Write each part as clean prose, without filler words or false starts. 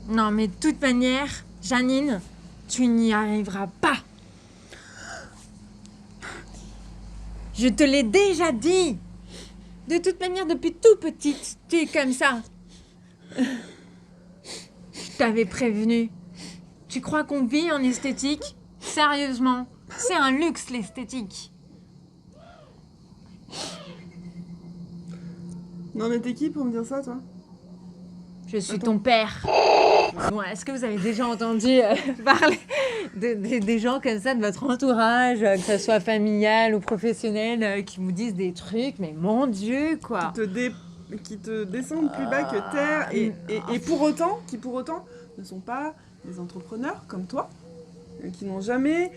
Non, mais de toute manière, Janine, tu n'y arriveras pas. Je te l'ai déjà dit. De toute manière, depuis tout petite, tu es comme ça. Je t'avais prévenu. Tu crois qu'on vit en esthétique? Sérieusement, c'est un luxe l'esthétique. Non mais t'es qui pour me dire ça, toi? Je suis ton père. Bon, est-ce que vous avez déjà entendu parler des gens comme ça de votre entourage, que ce soit familial ou professionnel, qui vous disent des trucs, mais mon Dieu, quoi. Qui te descendent plus bas que terre et pour autant, ne sont pas des entrepreneurs comme toi, qui n'ont jamais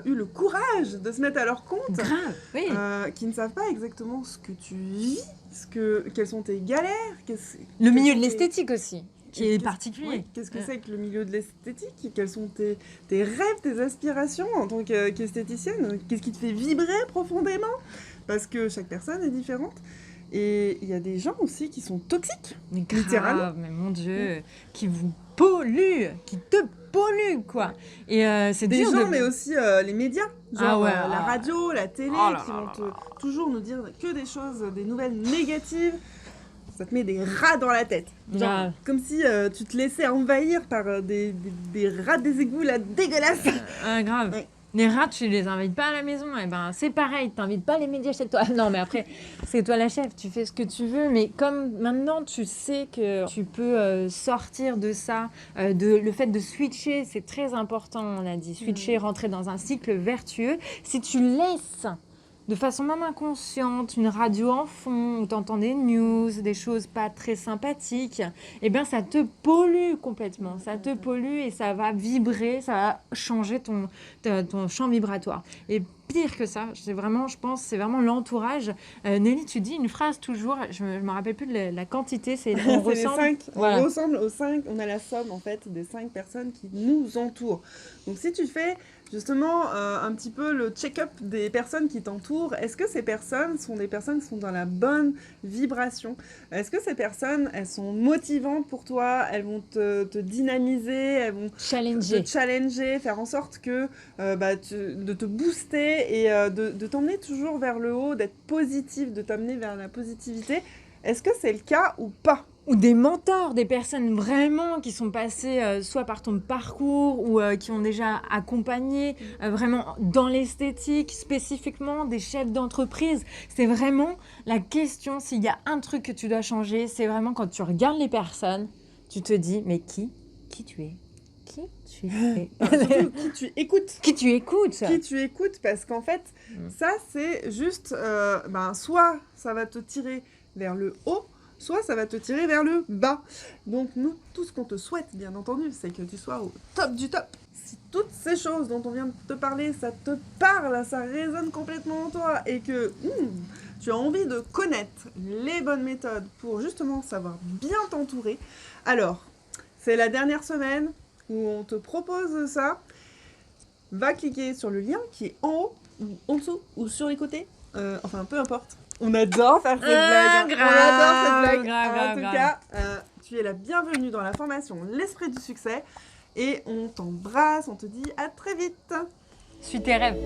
eu le courage de se mettre à leur compte, Grave, oui. qui ne savent pas exactement ce que tu vis, quelles sont tes galères. Le milieu de l'esthétique aussi, qui est particulier. Oui, qu'est-ce que c'est que le milieu de l'esthétique? Quels sont tes rêves, tes aspirations en tant qu'esthéticienne? Qu'est-ce qui te fait vibrer profondément? Parce que chaque personne est différente. Et il y a des gens aussi qui sont toxiques, Mais grave, littéralement. mais mon Dieu, qui vous polluent, qui te polluent, quoi. Et c'est Des dur gens, de... mais aussi les médias, genre la radio, la télé, qui vont toujours nous dire que des choses, des nouvelles négatives. Ça te met des rats dans la tête. Genre, comme si tu te laissais envahir par des rats des égouts, là, dégueulasses. Grave. Ouais. Les rats, tu les invites pas à la maison. Eh ben, c'est pareil, t'invites pas les médias chez toi. Non, mais après, c'est toi la chef, tu fais ce que tu veux. Mais comme maintenant, tu sais que tu peux sortir de ça, le fait de switcher, c'est très important, on a dit. Switcher, rentrer dans un cycle vertueux. Si tu laisses de façon même inconsciente, une radio en fond, où tu entends des news, des choses pas très sympathiques, eh bien ça te pollue complètement. Ça te pollue et ça va vibrer, ça va changer ton champ vibratoire. Et pire que ça, c'est vraiment, je pense, c'est vraiment l'entourage. Nelly, tu dis une phrase toujours, je ne me rappelle plus de la quantité, c'est on ressemble. Les 5. Voilà. On ressemble aux 5, on a la somme en fait des 5 personnes qui nous entourent. Donc si tu fais justement un petit peu le check-up des personnes qui t'entourent, est-ce que ces personnes sont des personnes qui sont dans la bonne vibration? Est-ce que ces personnes, elles sont motivantes pour toi? Elles vont te dynamiser, elles vont te challenger, faire en sorte que de te booster et de t'emmener toujours vers le haut, d'être positif, de t'amener vers la positivité. Est-ce que c'est le cas ou pas? Ou des mentors, des personnes vraiment qui sont passées soit par ton parcours ou qui ont déjà accompagné vraiment dans l'esthétique, spécifiquement des chefs d'entreprise. C'est vraiment la question, s'il y a un truc que tu dois changer, c'est vraiment quand tu regardes les personnes, tu te dis, mais qui tu es? Qui tu es? Surtout, qui tu écoutes. Qui tu écoutes? Qui tu écoutes, parce qu'en fait, ça c'est juste, soit ça va te tirer vers le haut, soit ça va te tirer vers le bas. Donc nous, tout ce qu'on te souhaite, bien entendu, c'est que tu sois au top du top. Si toutes ces choses dont on vient de te parler, ça te parle, ça résonne complètement en toi, et que tu as envie de connaître les bonnes méthodes pour justement savoir bien t'entourer, alors, c'est la dernière semaine où on te propose ça. Va cliquer sur le lien qui est en haut, ou en dessous, ou sur les côtés, enfin peu importe. On adore faire cette blague. Grave, on adore cette blague. Grave, en tout cas, tu es la bienvenue dans la formation L'Esprit du Succès. Et on t'embrasse, on te dit à très vite. Suis tes rêves.